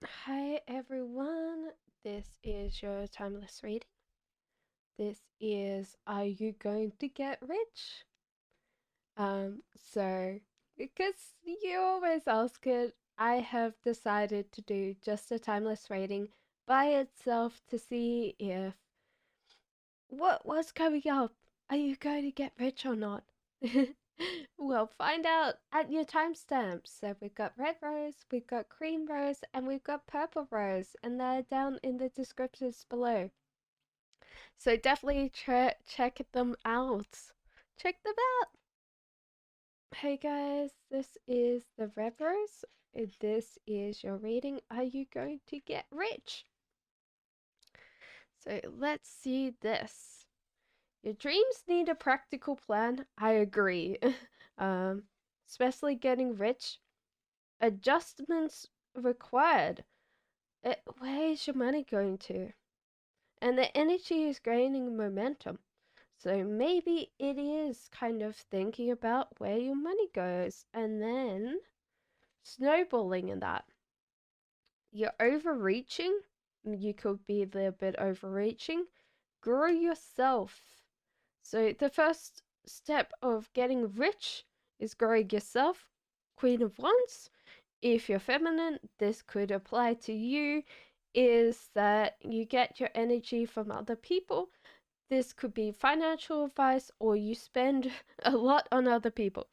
Hi everyone, this is your timeless reading. This is Are You Going to Get Rich? So because you always ask it, I have decided to do just a timeless reading by itself to see if what's coming up. Are you going to get rich or not? Well, find out at your timestamps. So we've got red rose, we've got cream rose, and we've got purple rose, and they're down in the descriptions below. So definitely check them out. Check them out. Hey guys, this is the red rose. This is your reading. Are you going to get rich? So let's see this. Your dreams need a practical plan. I agree. um, especially getting rich. Adjustments required. Where is your money going to? And the energy is gaining momentum. So maybe it is kind of thinking about where your money goes and then snowballing in that. You're overreaching. You could be a little bit overreaching. Grow yourself. So the first step of getting rich is growing yourself. Queen of Wands. If you're feminine, this could apply to you, is that you get your energy from other people. This could be financial advice or you spend a lot on other people.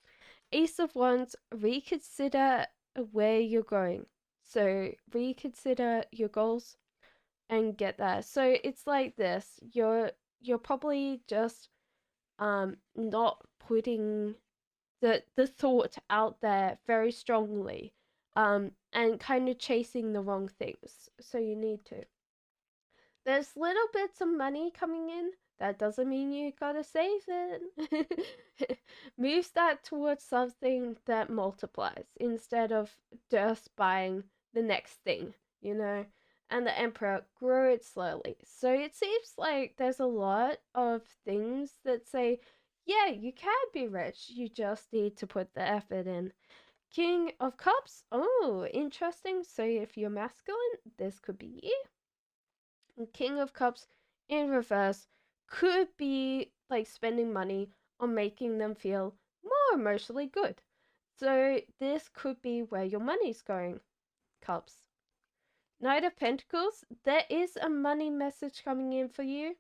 Ace of Wands, reconsider where you're going. So reconsider your goals and get there. So it's like this. You're probably just not putting the thought out there very strongly and kind of chasing the wrong things. So you need to. There's little bits of money coming in. That doesn't mean you gotta save it. Moves that towards something that multiplies instead of just buying the next thing, you know? And the Emperor, grow it slowly. So it seems like there's a lot of things that say, yeah, you can be rich. You just need to put the effort in. King of Cups. Oh, interesting. So if you're masculine, this could be you. And King of Cups in reverse could be like spending money on making them feel more emotionally good. So this could be where your money's going, Cups. Knight of Pentacles, there is a money message coming in for you.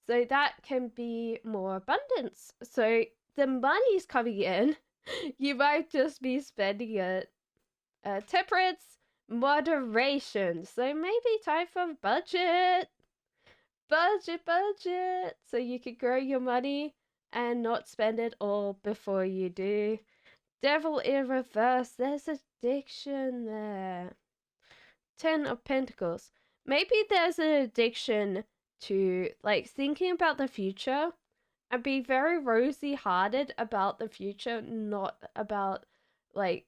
So that can be more abundance. So the money's coming in. You might just be spending it. Temperance, moderation. So maybe time for budget. Budget. So you can grow your money and not spend it all before you do. Devil in reverse. There's addiction there. Ten of Pentacles. Maybe there's an addiction to like thinking about the future and be very rosy hearted about the future, not about like,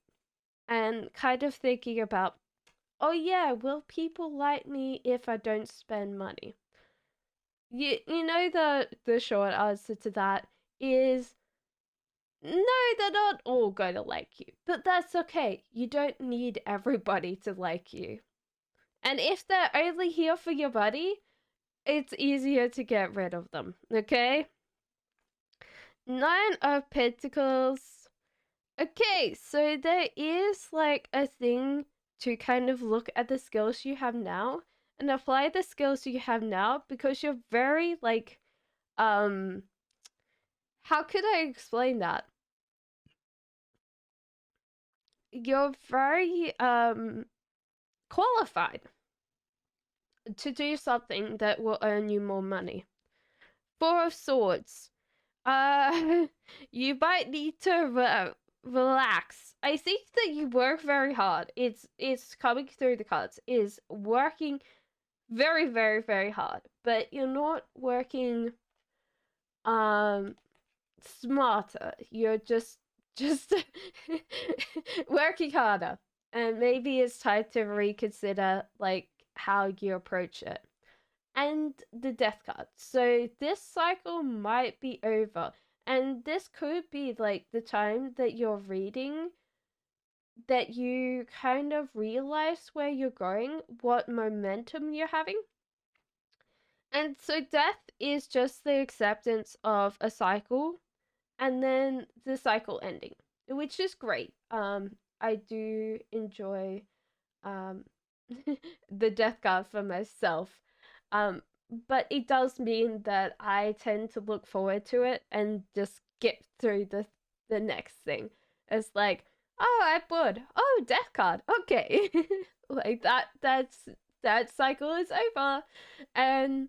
and kind of thinking about, oh yeah, will people like me if I don't spend money? You know the short answer to that is no, they're not all going to like you. But that's okay. You don't need everybody to like you. And if they're only here for your money, it's easier to get rid of them, okay? Nine of Pentacles. Okay, so there is like a thing to kind of look at the skills you have now and apply the skills you have now because you're very like um how could I explain that? You're very qualified to do something that will earn you more money. Four of Swords. Uh, you might need to relax. I think that you work very hard. It's coming through the cards. Is working very hard, but you're not working um smarter. You're just working harder. And maybe it's time to reconsider like how you approach it. And the death card. So this cycle might be over. And this could be like the time that you're reading that you kind of realize where you're going, what momentum you're having. And so death is just the acceptance of a cycle and then the cycle ending, which is great. I do enjoy um the death card for myself. Um, but it does mean that I tend to look forward to it and just get through the next thing. It's like, oh, I'm bored. Oh, death card. Okay. Like that cycle is over. And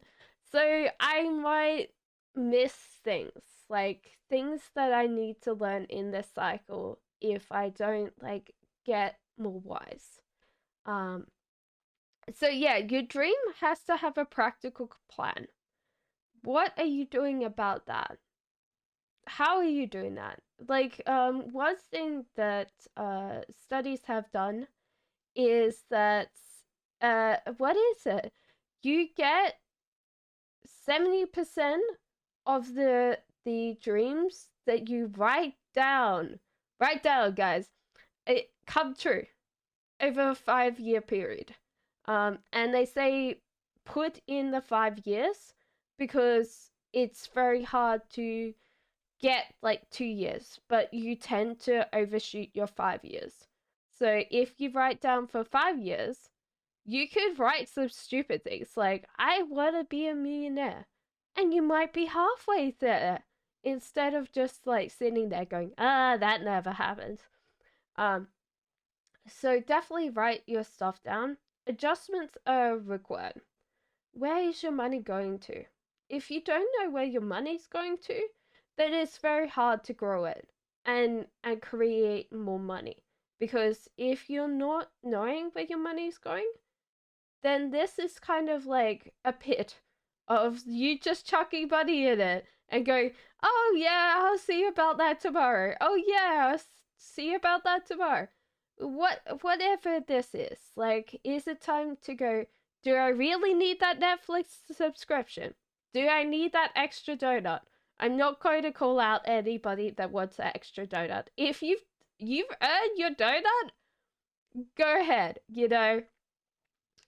so I might miss things, like things that I need to learn in this cycle if I don't like get more wise. Um, so yeah, your dream has to have a practical plan. What are you doing about that? How are you doing that? Like, one thing that studies have done is that what is it? You get 70% of the dreams that you write down, guys, it come true over a 5 year period. And they say put in the 5 years because it's very hard to get like 2 years, but you tend to overshoot your 5 years. So if you write down for 5 years, you could write some stupid things like, I want to be a millionaire. And you might be halfway there instead of just like sitting there going, that never happened. Um, so definitely write your stuff down. Adjustments are required. Where is your money going to? If you don't know where your money's going to, then it's very hard to grow it and create more money. Because if you're not knowing where your money's going, then this is kind of like a pit of you just chucking money in it and going, oh yeah, I'll see about that tomorrow. Oh yeah, I'll see about that tomorrow. Whatever this is, like, is it time to go, do I really need that Netflix subscription? Do I need that extra donut? I'm not going to call out anybody that wants an extra donut. If you've earned your donut, go ahead,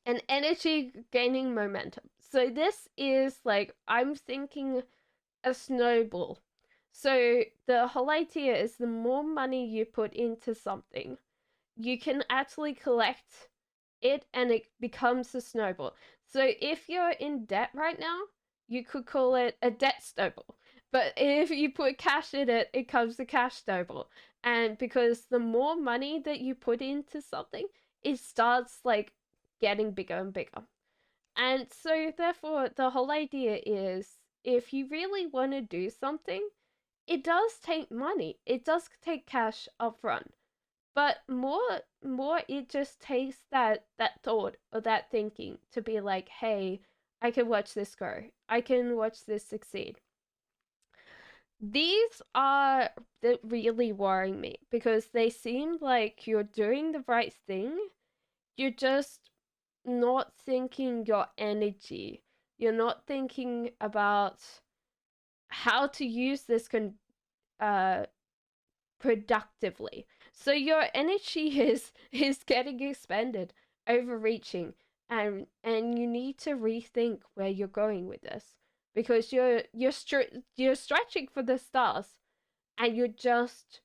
and energy gaining momentum. So this is like, I'm thinking a snowball. So the whole idea is the more money you put into something, you can actually collect it and it becomes a snowball. So if you're in debt right now, you could call it a debt snowball. But if you put cash in it, it comes a cash snowball. And because the more money that you put into something, it starts like getting bigger and bigger. And so therefore the whole idea is if you really want to do something, it does take money. It does take cash upfront, but more it just takes that thought or that thinking to be like, hey, I can watch this grow, I can watch this succeed. These are really worrying me because they seem like you're doing the right thing, you're just not thinking your energy, you're not thinking about how to use this uh productively. So your energy is getting expended, overreaching, and you need to rethink where you're going with this because you're stretching for the stars and you're just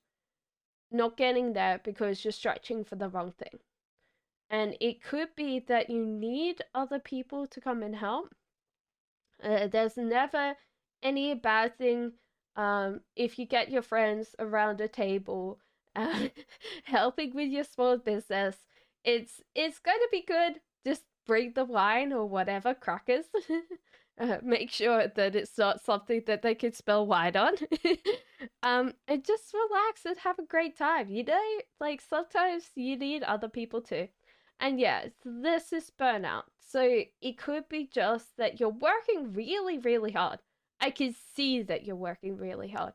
not getting there because you're stretching for the wrong thing. And it could be that you need other people to come and help. There's never any bad thing if you get your friends around a table uh, helping with your small business. It's going to be good. Just bring the wine or whatever, crackers. Make sure that it's not something that they can spill wine on. And just relax and have a great time. Like sometimes you need other people too. And yeah, this is burnout. So it could be just that you're working really, really hard. I can see that you're working really hard.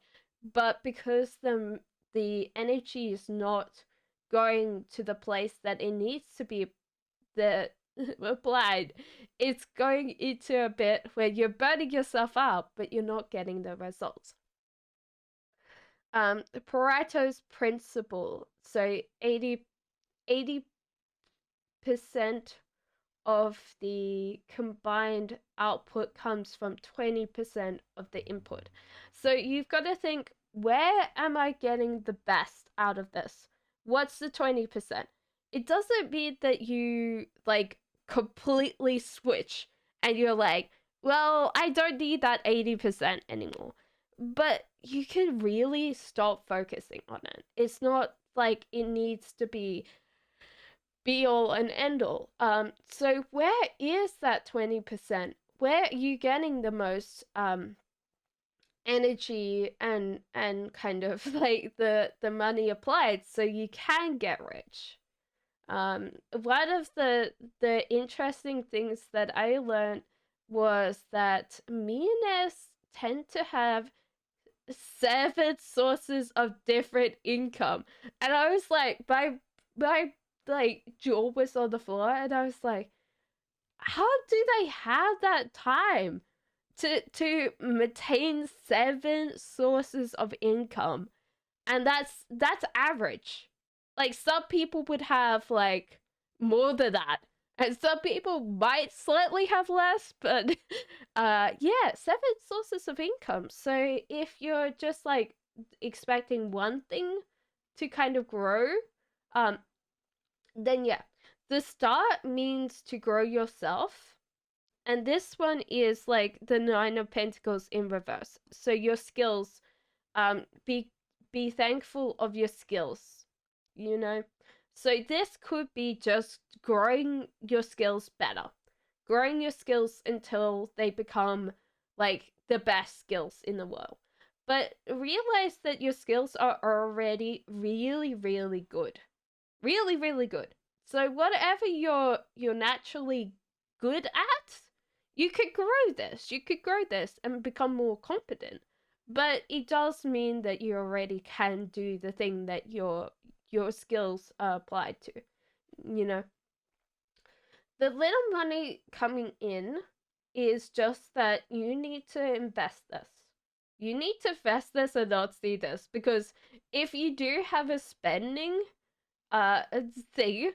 But because the energy is not going to the place that it needs to be the applied, it's going into a bit where you're burning yourself out, but you're not getting the results. Pareto's principle. So 80% of the combined output comes from 20% of the input. So you've got to think, where am I getting the best out of this? What's the 20%? It doesn't mean that you like completely switch and you're like, well, I don't need that 80% anymore. But you can really stop focusing on it. It's not like it needs to be all and end all. So where is that 20%? Where are you getting the most energy and kind of like the money applied so you can get rich? One of the interesting things that I learned was that millionaires tend to have 7 sources of different income, and I was like, my like jaw was on the floor, and I was like, how do they have that time to maintain 7 sources of income? And that's average. Like some people would have like more than that, and some people might slightly have less, but yeah, 7 sources of income. So if you're just like expecting one thing to kind of grow, um then yeah, the start means to grow yourself. And this one is like the Nine of Pentacles in reverse. So your skills, be thankful of your skills, you know. So this could be just growing your skills better, growing your skills until they become like the best skills in the world. But realize that your skills are already really, really good, really, really good. So whatever you're naturally good at, you could grow this. You could grow this and become more competent. But it does mean that you already can do the thing that your skills are applied to. You know, the little money coming in is just that you need to invest this. You need to invest this and not see this, because if you do have a spending thing,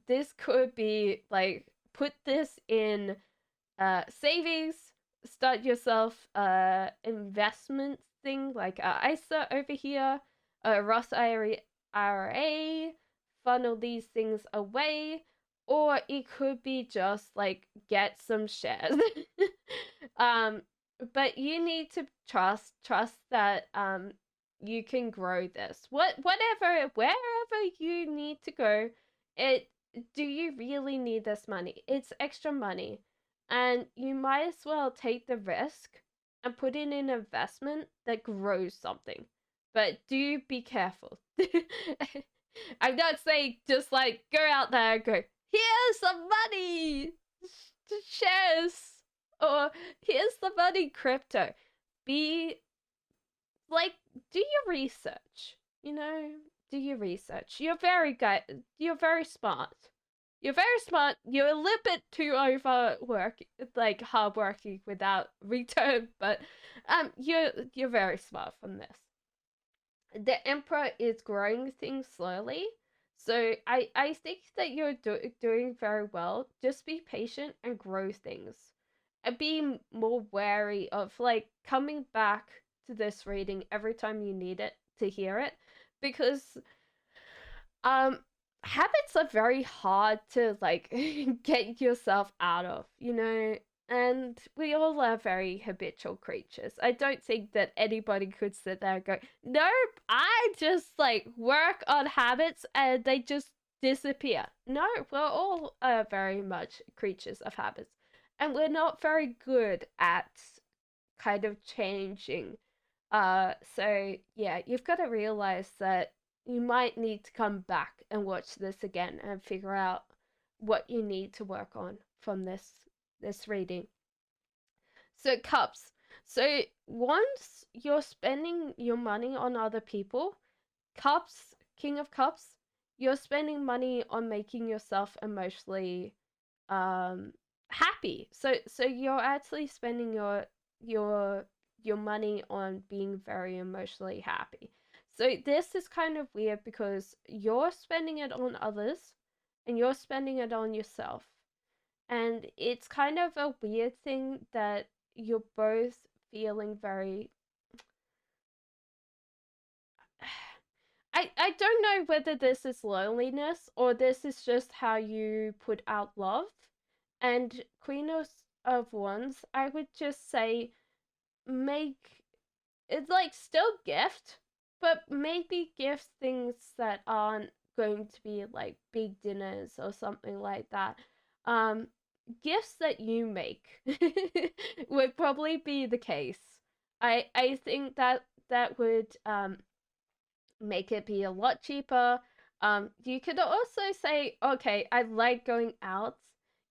this could be like, put this in savings, start yourself investment thing like ISA over here, Roth IRA, funnel these things away, or it could be just like get some shares. um, but you need to trust that you can grow this. Whatever, wherever you need to go, it do you really need this money? It's extra money, and you might as well take the risk and put in an investment that grows something. But do be careful. I'm not saying just like go out there and go, here's some money, shares, or here's the money, crypto. Be like, do your research, you know, do your research. You're very smart. You're very smart. You're a little bit too overwork, like hardworking without return, but you're very smart from this. The Emperor is growing things slowly, so I think that you're doing very well. Just be patient and grow things, and be more wary of like coming back to this reading every time you need it to hear it, because um habits are very hard to like get yourself out of, you know, and we all are very habitual creatures. I don't think that anybody could sit there and go, nope, I just like work on habits and they just disappear. No, we're all very much creatures of habits, and we're not very good at kind of changing. So yeah, you've got to realize that you might need to come back and watch this again and figure out what you need to work on from this reading. So cups. So once you're spending your money on other people, cups, King of Cups, you're spending money on making yourself emotionally happy. So you're actually spending your your money on being very emotionally happy. So this is kind of weird because you're spending it on others and you're spending it on yourself. And it's kind of a weird thing that you're both feeling very I don't know whether this is loneliness or this is just how you put out love. And of Wands, I would just say make it like still gift, but maybe gift things that aren't going to be like big dinners or something like that. Um, Gifts that you make would probably be the case. I think that that would make it be a lot cheaper. You could also say, okay, I like going out.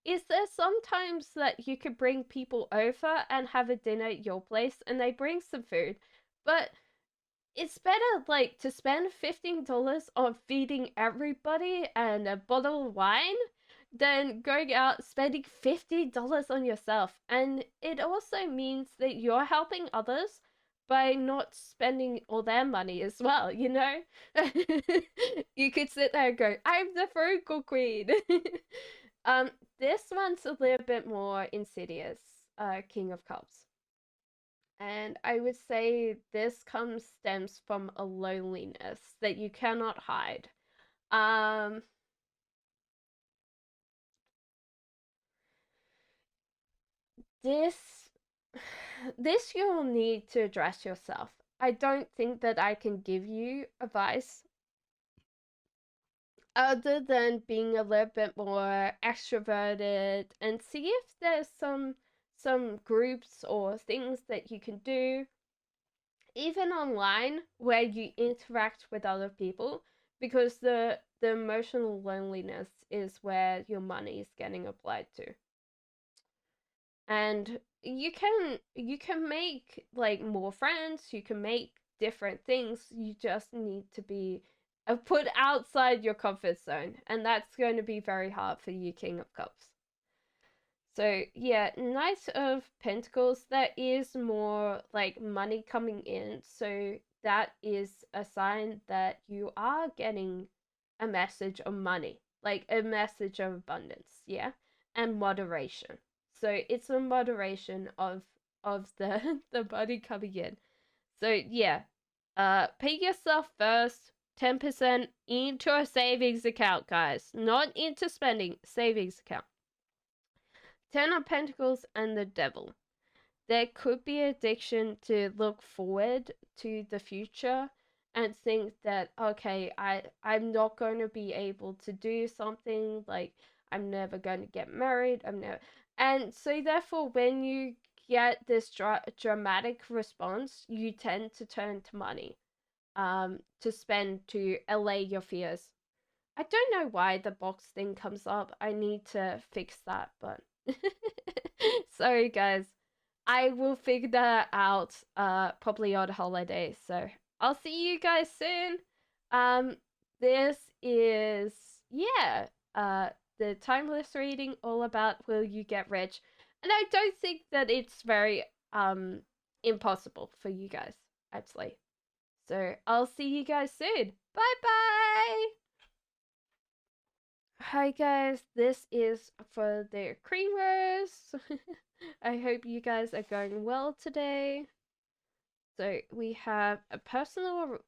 Is there sometimes that you could bring people over and have a dinner at your place and they bring some food? But it's better like to spend $15 on feeding everybody and a bottle of wine than going out spending $50 on yourself. And it also means that you're helping others by not spending all their money as well, you know? You could sit there and go, I'm the frugal queen. um, this one's a little bit more insidious, King of Cups. And I would say this stems from a loneliness that you cannot hide. Um, this this you'll need to address yourself. I don't think that I can give you advice other than being a little bit more extroverted and see if there's some groups or things that you can do even online where you interact with other people because the emotional loneliness is where your money is getting applied to. And you can make like more friends, you can make different things. You just need to be put outside your comfort zone, and that's going to be very hard for you, King of Cups. So yeah, Knight of Pentacles, that is more like money coming in. So that is a sign that you are getting a message of money, like a message of abundance, yeah, and moderation. So it's a moderation of the the money coming in. So yeah, pay yourself first. 10% into a savings account, guys. Not into spending, savings account. Ten of Pentacles and the Devil. There could be addiction to look forward to the future and think that okay, I'm not going to be able to do something, like I'm never going to get married, I'm never. And so therefore when you get this dramatic response, you tend to turn to money to spend to allay your fears. I don't know why the box thing comes up. I need to fix that, but sorry guys. I will figure that out probably on holiday. So I'll see you guys soon. Um this is yeah, the timeless reading all about will you get rich. And I don't think that it's very impossible for you guys actually. So I'll see you guys soon. Bye bye. Hi guys, this is for the creamers. I hope you guys are going well today. So we have a personal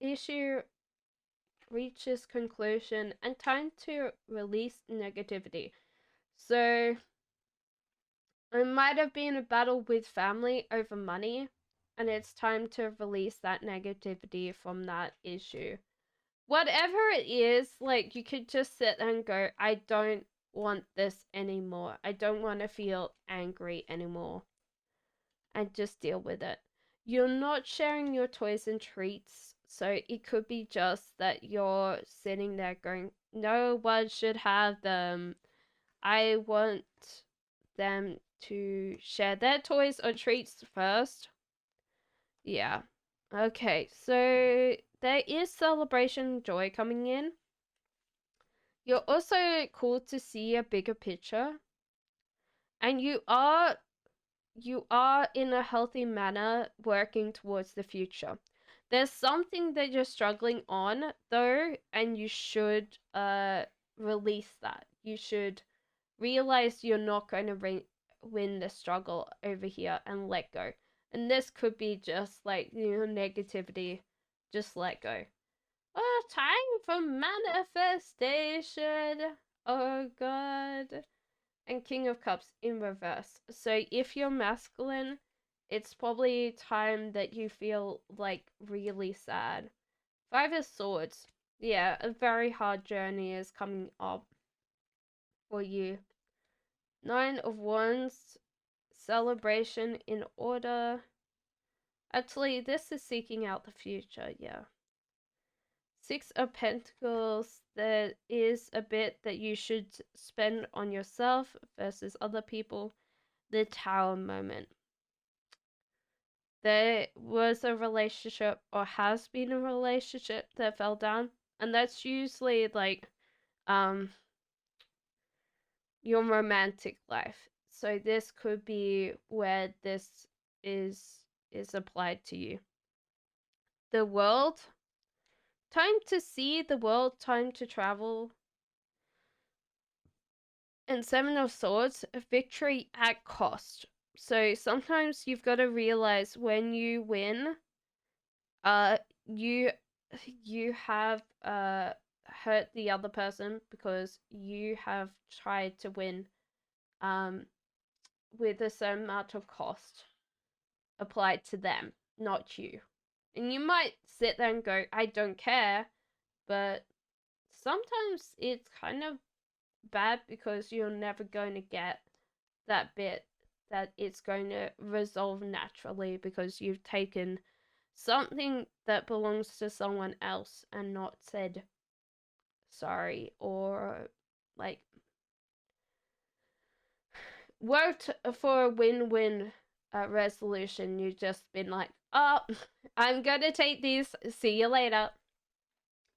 issue reaches conclusion and time to release negativity. So it might have been a battle with family over money, and it's time to release that negativity from that issue. Whatever it is, like you could just sit and go, I don't want this anymore. I don't want to feel angry anymore. And just deal with it. You're not sharing your toys and treats, so it could be just that you're sitting there going, no one should have them. I want them to share their toys or treats first. Yeah. Okay, so there is celebration joy coming in. You're also called to see a bigger picture. And you are you are in a healthy manner working towards the future. There's something that you're struggling on though, and you should release that. You should realize you're not going to win the struggle over here and let go. And this could be just like, negativity. Just let go. Oh, time for manifestation. Oh god. And King of Cups in reverse. So if you're masculine, it's probably time that you feel like really sad. Five of Swords. Yeah, a very hard journey is coming up for you. Nine of Wands. Celebration in order. Actually, this is seeking out the future, yeah. Six of Pentacles, there is a bit that you should spend on yourself versus other people. The Tower moment. There was a relationship or has been a relationship that fell down, and that's usually like your romantic life. So this could be where this is applied to you. The world. Time to see the world, time to travel. And Seven of Swords, victory at cost. So sometimes you've got to realize when you win, you have hurt the other person because you have tried to win with a certain amount of cost applied to them, not you. And you might sit there and go, I don't care, but sometimes it's kind of bad because you're never going to get that bit that it's going to resolve naturally because you've taken something that belongs to someone else and not said sorry or like worked for a win-win resolution. You've just been like, oh, I'm gonna take these, see you later.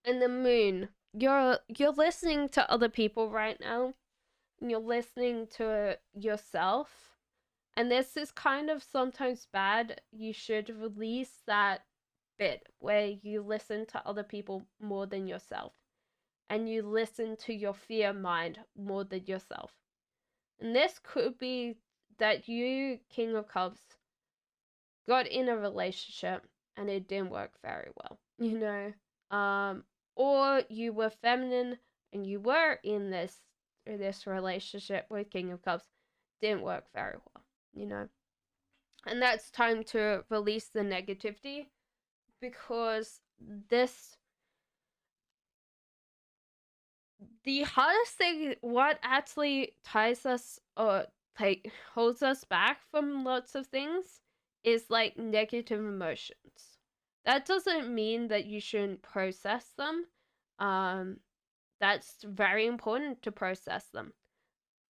And the Moon, you're listening to other people right now, and you're listening to yourself, and this is kind of sometimes bad. You should release that bit where you listen to other people more than yourself, and you listen to your fear mind more than yourself. And this could be that you, King of Cups, got in a relationship and it didn't work very well, or you were feminine and you were in this relationship with King of Cups, didn't work very well. And that's time to release the negativity, because the hardest thing, what actually ties us or like holds us back from lots of things, is like negative emotions. That doesn't mean that you shouldn't process them. That's very important to process them.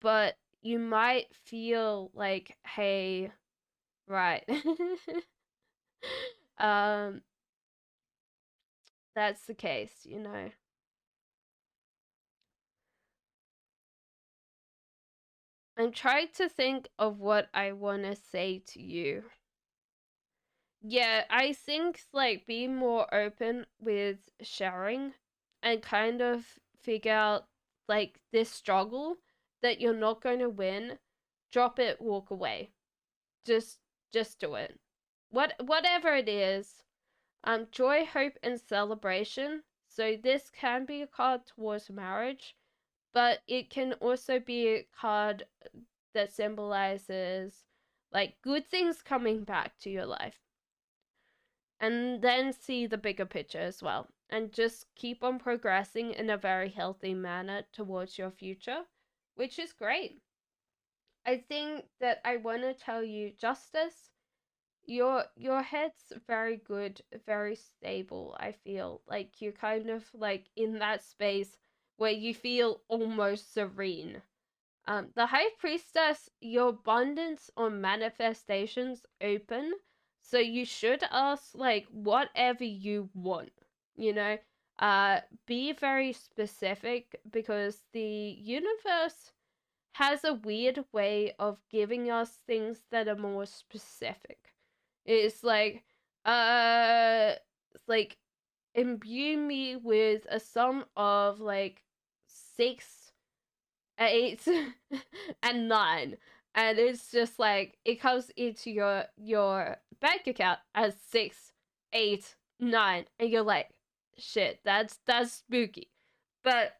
But you might feel like, hey, right. That's the case. I'm trying to think of what I want to say to you. Yeah, I think like be more open with sharing and kind of figure out like this struggle that you're not going to win. Drop it, walk away. Just do it. Whatever it is. Joy, hope, and celebration. So this can be a card towards marriage, but it can also be a card that symbolizes like good things coming back to your life. And then see the bigger picture as well. And just keep on progressing in a very healthy manner towards your future, which is great. I think that I want to tell you, Justice, your head's very good, very stable. I feel like you're kind of like in that space where you feel almost serene. The High Priestess, your abundance on manifestations open, so you should ask like whatever you want. Be very specific, because the universe has a weird way of giving us things that are more specific. It's like imbue me with a sum of like 6, 8, and 9, and it's just like it comes into your bank account as 6, 8, 9, and you're like, shit, that's spooky. But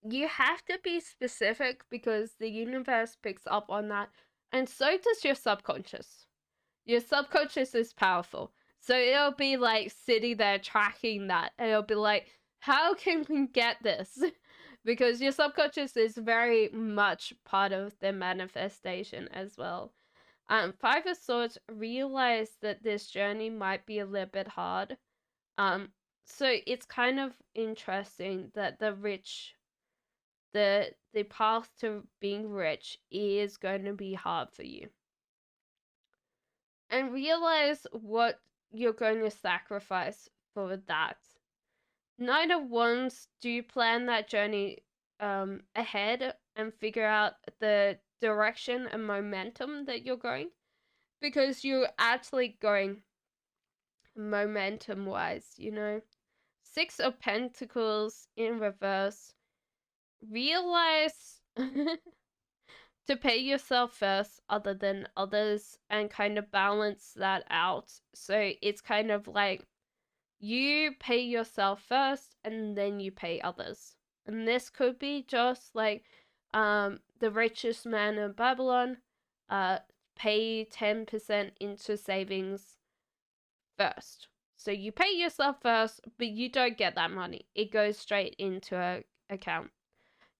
you have to be specific because the universe picks up on that, and so does your subconscious. Your subconscious is powerful. So it'll be like sitting there tracking that, and it'll be like, how can we get this? Because your subconscious is very much part of the manifestation as well. Five of Swords realize that this journey might be a little bit hard. Um, so it's kind of interesting that the path to being rich is going to be hard for you. And realize what you're going to sacrifice for that. Nine of Wands, do plan that journey ahead and figure out the direction and momentum that you're going, because you're actually going momentum wise, you know. Six of Pentacles in reverse. Realize to pay yourself first other than others and kind of balance that out. So it's kind of like you pay yourself first and then you pay others. And this could be just like the richest man in Babylon, pay 10% into savings first. So you pay yourself first, but you don't get that money. It goes straight into a account.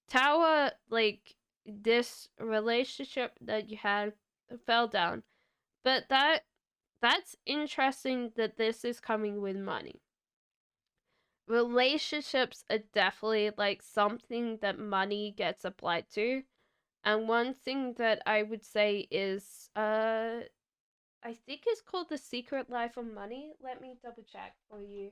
Tower, like this relationship that you had fell down. But that's interesting that this is coming with money. Relationships are definitely like something that money gets applied to. And one thing that I would say is I think it's called The Secret Life of Money. Let me double check for you.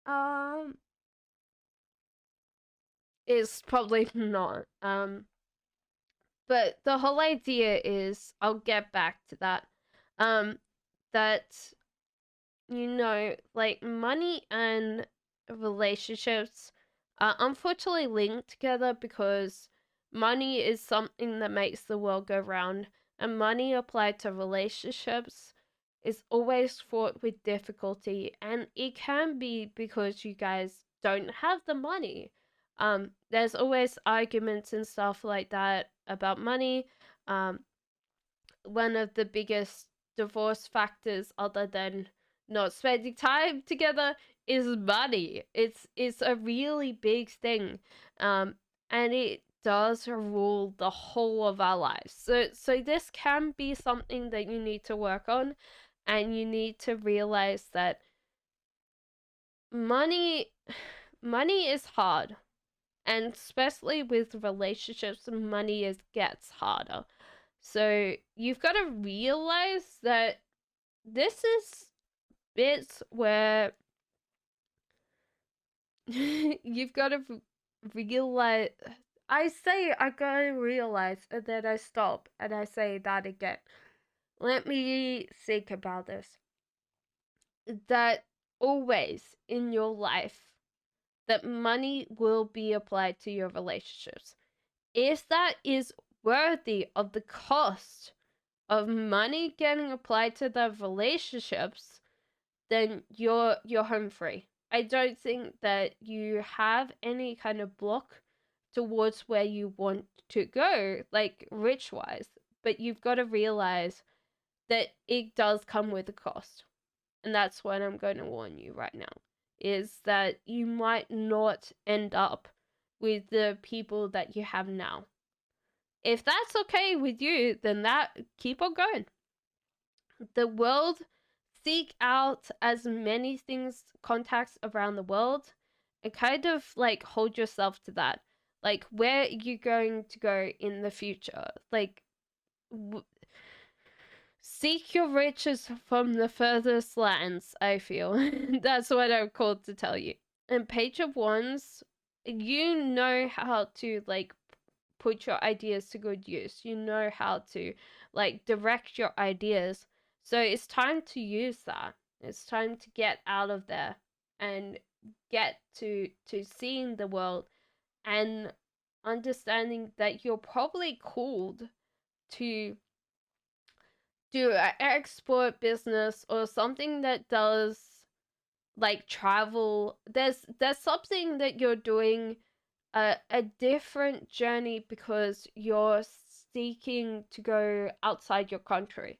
Um it's probably not. But the whole idea is, I'll get back to that. That, you know, like money and relationships are unfortunately linked together, because money is something that makes the world go round, and money applied to relationships is always fraught with difficulty, and it can be because you guys don't have the money. There's always arguments and stuff like that about money. One of the biggest divorce factors, other than not spending time together, is money. It's a really big thing, and it does rule the whole of our lives. So this can be something that you need to work on, and you need to realize that money money is hard, and especially with relationships, money gets harder. So you've got to realize that this is bits where you've got to realize. I gotta realize, and then I stop and I say that again. Let me think about this. That always in your life, that money will be applied to your relationships. If that is worthy of the cost of money getting applied to the relationships, then you're home free. I don't think that you have any kind of block towards where you want to go, like rich wise, but you've got to realize that it does come with a cost. And that's what I'm going to warn you right now, is that you might not end up with the people that you have now. If that's okay with you, then that keep on going. The world seek out as many things, contacts around the world, and kind of like hold yourself to that. Like, where are you going to go in the future? Like, seek your riches from the furthest lands, I feel. That's what I'm called to tell you. And Page of Wands, you know how to like put your ideas to good use. You know how to like direct your ideas. So it's time to use that. It's time to get out of there and get to seeing the world and understanding that you're probably called to do an export business or something that does like travel. There's something that you're doing a different journey because you're seeking to go outside your country.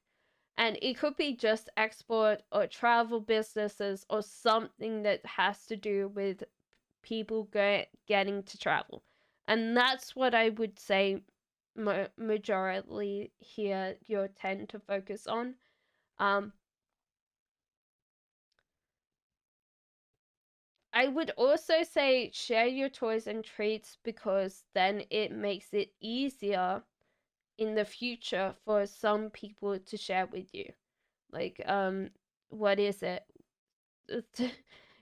And it could be just export or travel businesses or something that has to do with people getting to travel. And that's what I would say majority here you tend to focus on. Um, I would also say share your toys and treats because then it makes it easier in the future for some people to share with you. Like, what is it?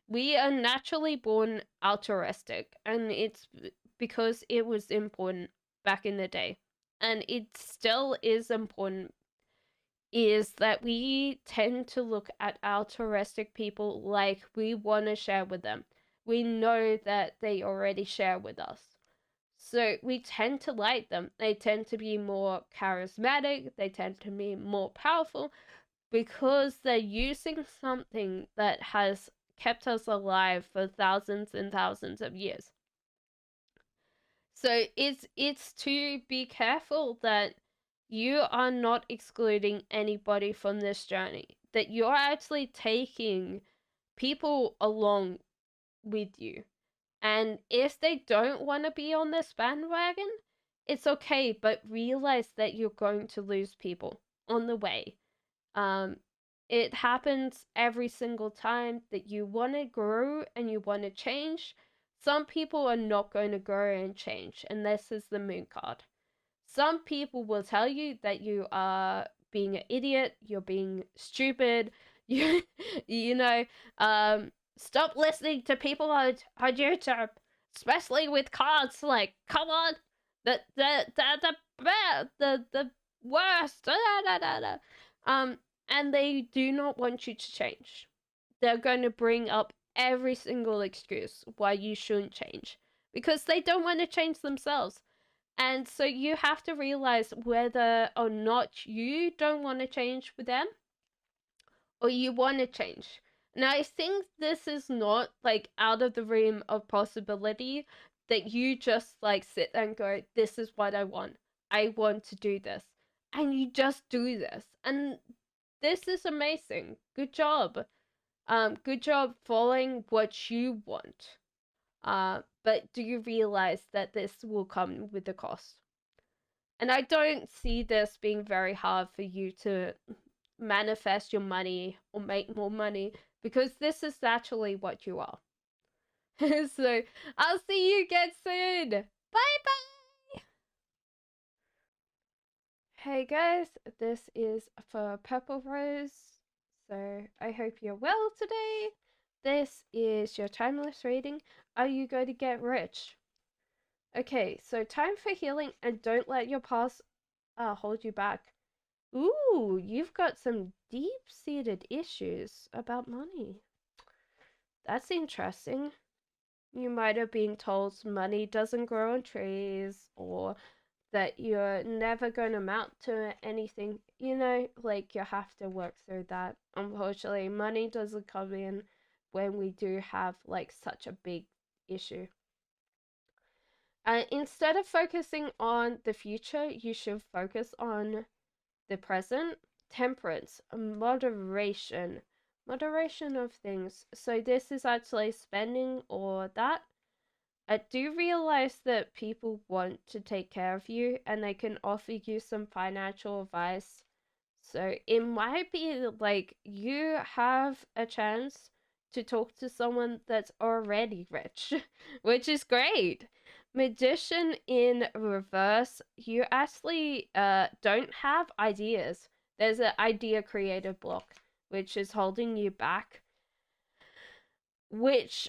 We are naturally born altruistic, and it's because it was important back in the day, and it still is important. Is that we tend to look at altruistic people like we want to share with them. We know that they already share with us. So we tend to like them. They tend to be more charismatic, they tend to be more powerful because they're using something that has kept us alive for thousands and thousands of years. So it's to be careful that you are not excluding anybody from this journey. That you're actually taking people along with you. And if they don't want to be on this bandwagon, it's okay, but realize that you're going to lose people on the way. Um, it happens every single time that you want to grow and you want to change. Some people are not going to grow and change, and this is the moon card. Some people will tell you that you are being an idiot, you're being stupid, you you know, stop listening to people on YouTube, especially with cards. Like, come on, the worst. Da, da, da, da. And they do not want you to change. They're going to bring up every single excuse why you shouldn't change because they don't want to change themselves. And so you have to realize whether or not you don't want to change with them or you want to change. Now, I think this is not like out of the realm of possibility that you just like sit and go, this is what I want. I want to do this. And you just do this. And this is amazing. Good job. Good job following what you want. But do you realize that this will come with a cost? And I don't see this being very hard for you to manifest your money or make more money because this is actually what you are. So I'll see you again soon. Bye bye. Hey guys, this is for Purple Rose. So I hope you're well today. This is your timeless reading. Are you going to get rich? Okay, so time for healing and don't let your past hold you back. Ooh, you've got some deep-seated issues about money. That's interesting. You might have been told money doesn't grow on trees or that you're never going to amount to anything. You know, like you have to work through that. Unfortunately, money doesn't come in when we do have like such a big issue. Instead of focusing on the future, you should focus on the present. Temperance, moderation of things. So this is actually spending or that. I do realize that people want to take care of you and they can offer you some financial advice. So it might be like you have a chance to talk to someone that's already rich, which is great. Magician in reverse, you actually don't have ideas. There's an idea creator block, which is holding you back, which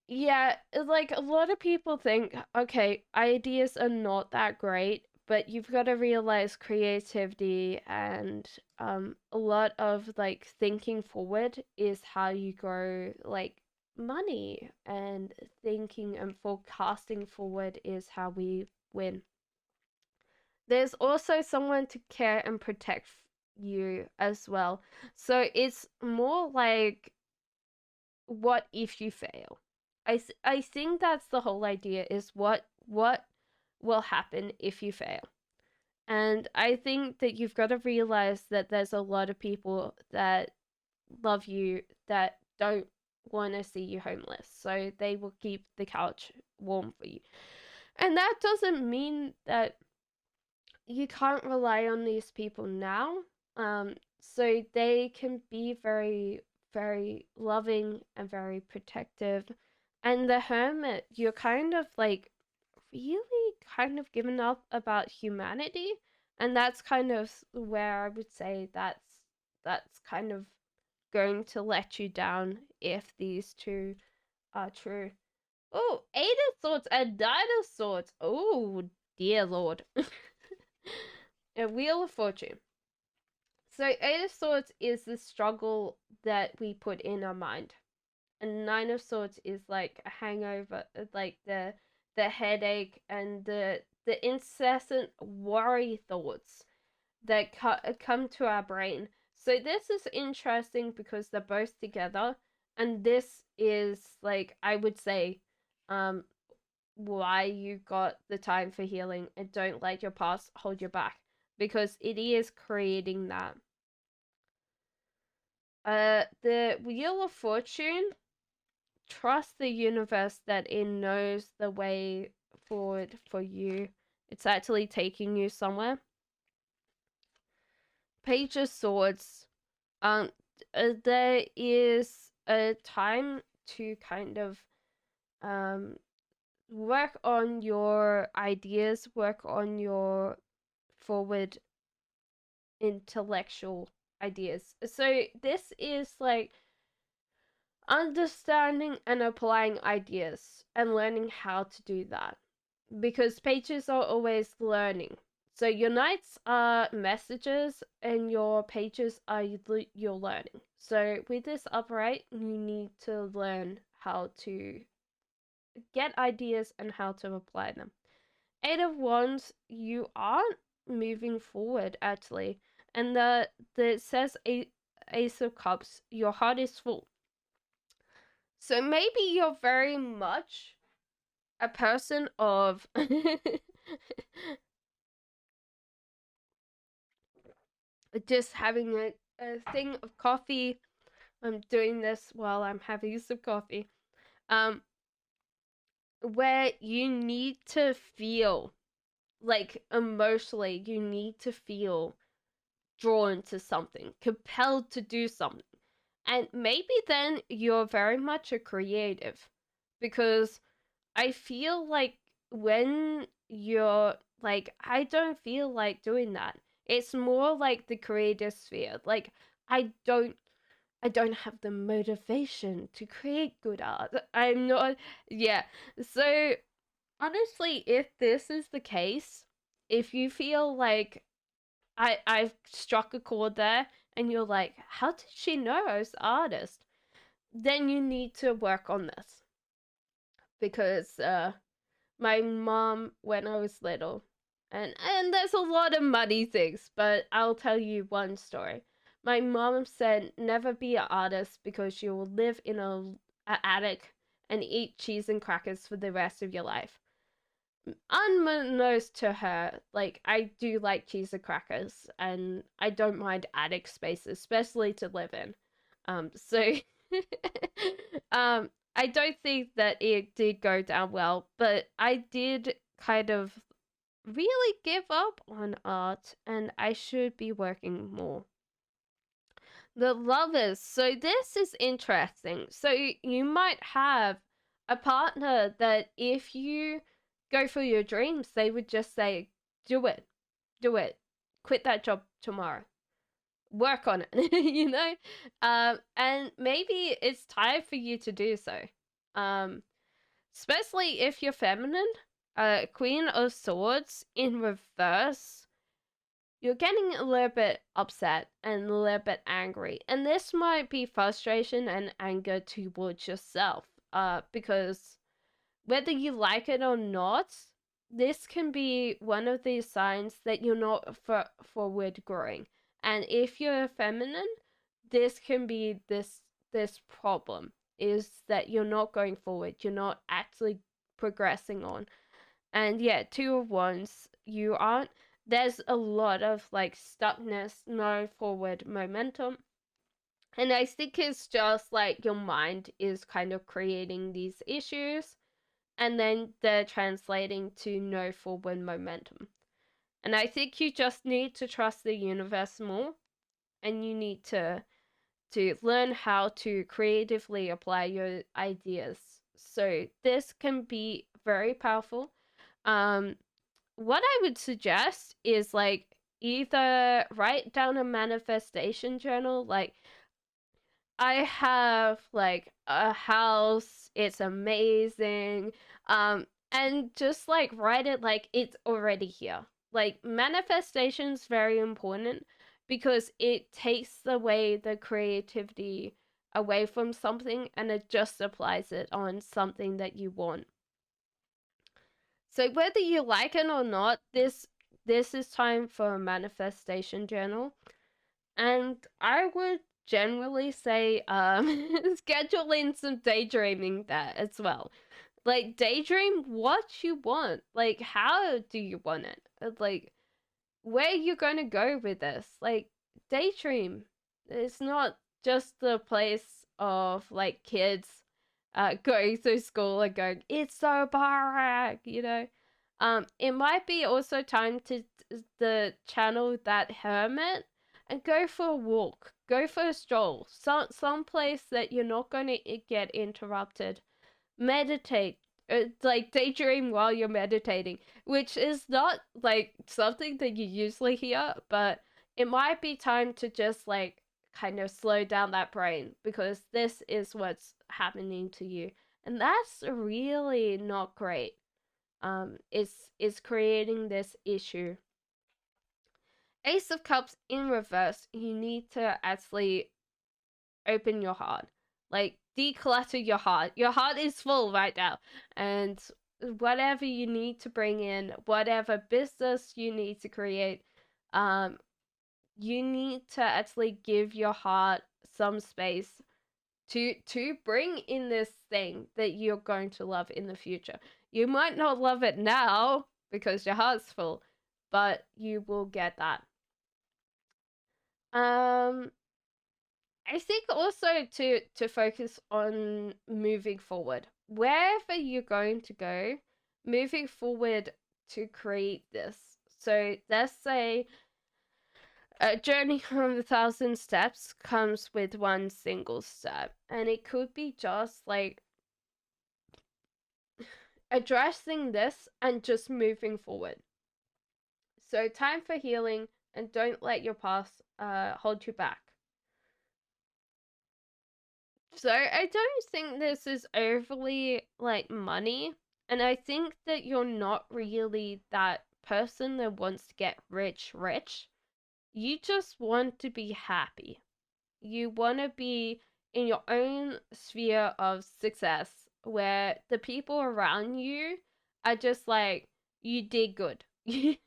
yeah, like a lot of people think, okay, ideas are not that great, but you've got to realize creativity and a lot of like thinking forward is how you grow like money, and thinking and forecasting forward is how we win. There's also someone to care and protect you as well. So it's more like, what if you fail? I think that's the whole idea, is what will happen if you fail. And I think that you've got to realize that there's a lot of people that love you that don't want to see you homeless. So they will keep the couch warm for you. And that doesn't mean that you can't rely on these people now. So they can be very, very loving and very protective. And the hermit, you're kind of like really kind of given up about humanity. And that's kind of where I would say that's kind of going to let you down if these two are true. Oh, Eight of Swords and Nine of Swords. Oh, dear Lord. A Wheel of Fortune. So Eight of Swords is the struggle that we put in our mind, and Nine of Swords is like a hangover, like the headache and the incessant worry thoughts that come to our brain. So this is interesting because they're both together, and this is like, I would say, um why you got the time for healing, and don't let your past hold you back, because it is creating that. The Wheel of Fortune, trust the universe that it knows the way forward for you. It's actually taking you somewhere. Page of Swords, um, there is a time to kind of work on your ideas, work on your forward intellectual ideas. So this is like understanding and applying ideas and learning how to do that, because pages are always learning. So your knights are messages and your pages are your learning. So with this upright, you need to learn how to get ideas and how to apply them. Eight of Wands, you aren't moving forward actually. And the it says Ace of Cups, your heart is full. So maybe you're very much a person of just having a thing of coffee. I'm doing this while I'm having some coffee. Um, where you need to feel, like emotionally, you need to feel drawn to something, compelled to do something. And maybe then you're very much a creative, because I feel like when you're like, I don't feel like doing that. It's more like the creative sphere. Like, I don't I don't have the motivation to create good art. I'm not, yeah. So honestly, if this is the case, if you feel like I've struck a chord there, and you're like, how did she know I was an artist? Then you need to work on this, because my mom, when I was little, and there's a lot of muddy things, but I'll tell you one story. My mom said never be an artist because you will live in a attic and eat cheese and crackers for the rest of your life. Unbeknownst to her, like, I do like cheese and crackers, and I don't mind attic spaces, especially to live in. So I don't think that it did go down well, but I did kind of really give up on art and I should be working more. The lovers. So this is interesting. So you might have a partner that if you go for your dreams, they would just say, do it, do it, quit that job tomorrow, work on it, you know? And maybe it's time for you to do so. Um, Especially if you're feminine. Queen of Swords in reverse, you're getting a little bit upset and a little bit angry. And this might be frustration and anger towards yourself. Because whether you like it or not, this can be one of these signs that you're not forward growing. And if you're feminine, this can be this problem is that you're not going forward. You're not actually progressing on. And yeah, two of wands, you aren't. There's a lot of like stuckness, no forward momentum. And I think it's just like your mind is kind of creating these issues and then they're translating to no forward momentum. And I think you just need to trust the universe more and you need to learn how to creatively apply your ideas. So this can be very powerful. Um, what I would suggest is like either write down a manifestation journal, like I have like a house, it's amazing. And just like write it like it's already here. Like manifestation's very important because it takes away the creativity away from something and it just applies it on something that you want. So whether you like it or not, this is time for a manifestation journal. And I would generally say schedule in some daydreaming there as well. Like daydream what you want. Like how do you want it? Like where you going to go with this? Like daydream. It's not just the place of like kids going through school and going, it's so boring, you know. It might be also time to the channel that hermit and go for a walk, go for a stroll, some place that you're not going to get interrupted. Meditate, like daydream while you're meditating, which is not like something that you usually hear, but it might be time to just like kind of slow down that brain because this is what's happening to you, and that's really not great. It's creating this issue. Ace of Cups in reverse, you need to actually open your heart. Like declutter your heart. Your heart is full right now. And whatever you need to bring in, whatever business you need to create, um, you need to actually give your heart some space to bring in this thing that you're going to love in the future. You might not love it now because your heart's full, but you will get that. Um I think also to focus on moving forward. Wherever you're going to go, moving forward to create this. So let's say a journey from 1,000 steps comes with one single step. And it could be just like addressing this and just moving forward. So time for healing and don't let your past hold you back. So I don't think this is overly like money, and I think that you're not really that person that wants to get rich. You just want to be happy. You want to be in your own sphere of success where the people around you are just like you did good. you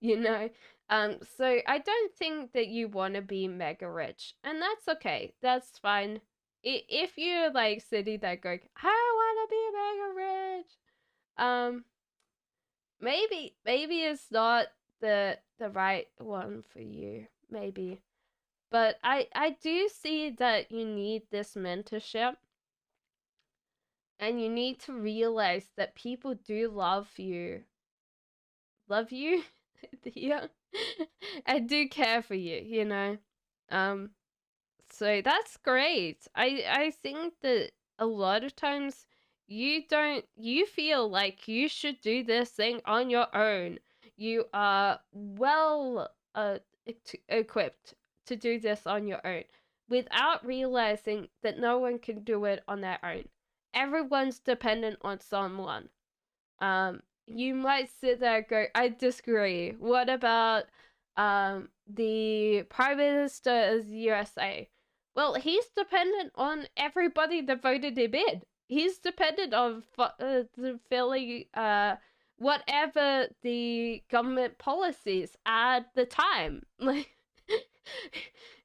know? So I don't think that you want to be mega rich, and that's okay. That's fine. If you're like sitting there going, I want to be mega rich, um, maybe it's not the right one for you. Maybe, but I do see that you need this mentorship, and you need to realize that people do love you love you here and do care for you, you know. Um so that's great. I think that a lot of times you feel like you should do this thing on your own. You are well equipped to do this on your own without realizing that no one can do it on their own. Everyone's dependent on someone. You might sit there and go, I disagree. What about the Prime Minister of the USA? Well, he's dependent on everybody that voted him in. He's dependent on filling whatever the government policies at the time. Like,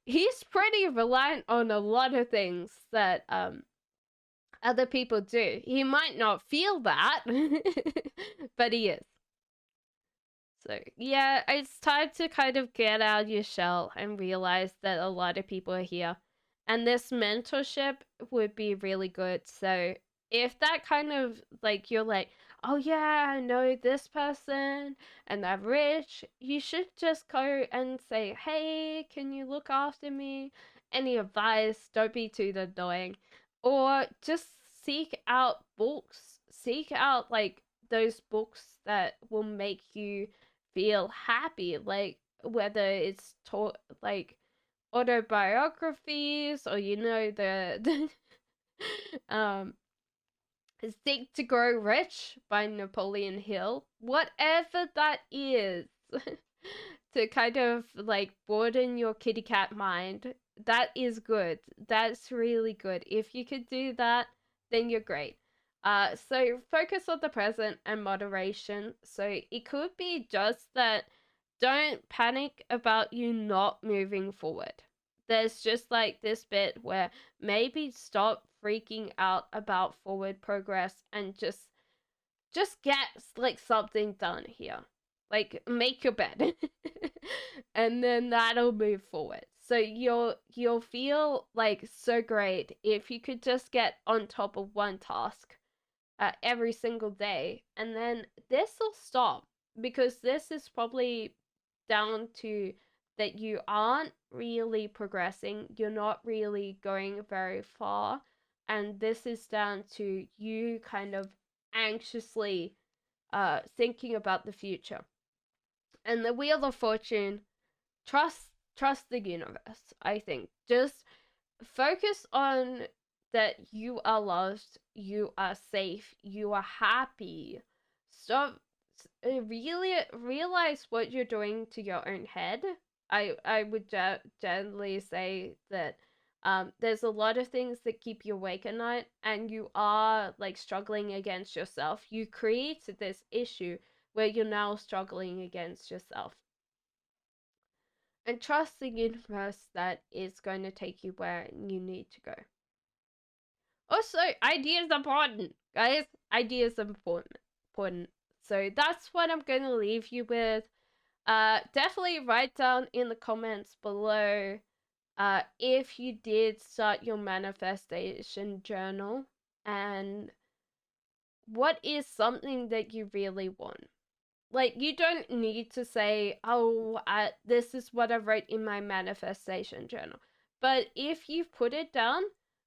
he's pretty reliant on a lot of things that other people do. He might not feel that, but he is. So, yeah, it's time to kind of get out of your shell and realize that a lot of people are here. And this mentorship would be really good. So, if that kind of like, you're like, oh, yeah, I know this person and they're rich, you should just go and say, hey, can you look after me? Any advice? Don't be too annoying. Or just seek out books. Seek out like those books that will make you feel happy, like whether it's taught like autobiographies or the Think to Grow Rich by Napoleon Hill, whatever that is. To kind of like broaden your kitty cat mind, that is good. That's really good. If you could do that, then you're great. So focus on the present and moderation. So it could be just that don't panic about you not moving forward. There's just like this bit where maybe stop freaking out about forward progress and just get like something done here. Like make your bed. And then that'll move forward. So you'll feel like so great if you could just get on top of one task every single day, and then this will stop because this is probably down to that you aren't really progressing, you're not really going very far, and this is down to you kind of anxiously thinking about the future. And the Wheel of Fortune, trust the universe. I think just focus on that you are loved, you are safe, you are happy. Stop really realize what you're doing to your own head. I would generally say that there's a lot of things that keep you awake at night, and you are like struggling against yourself. You created this issue where you're now struggling against yourself. And trust the universe that it's going to take you where you need to go. Also, ideas are important, guys. Ideas are important. So that's what I'm going to leave you with. Definitely write down in the comments below if you did start your manifestation journal and what is something that you really want. Like, you don't need to say, oh, this is what I wrote in my manifestation journal. But if you put it down,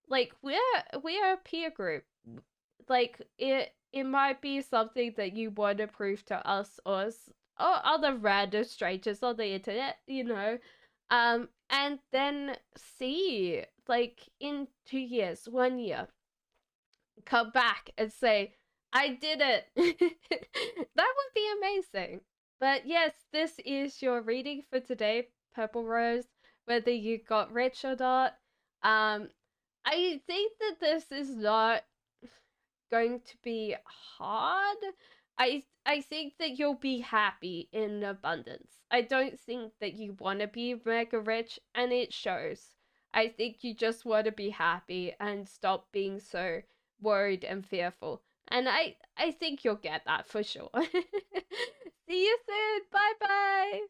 like, we're a peer group. Like, it might be something that you want to prove to us or other random strangers on the internet, and then see, like, in 2 years, 1 year, come back and say, I did it. That would be amazing. But yes, this is your reading for today, Purple Rose, whether you got rich or not. I think that this is not going to be hard. I think that you'll be happy in abundance. I don't think that you want to be mega rich, and it shows. I think you just want to be happy and stop being so worried and fearful. And I think you'll get that for sure. See you soon. Bye bye.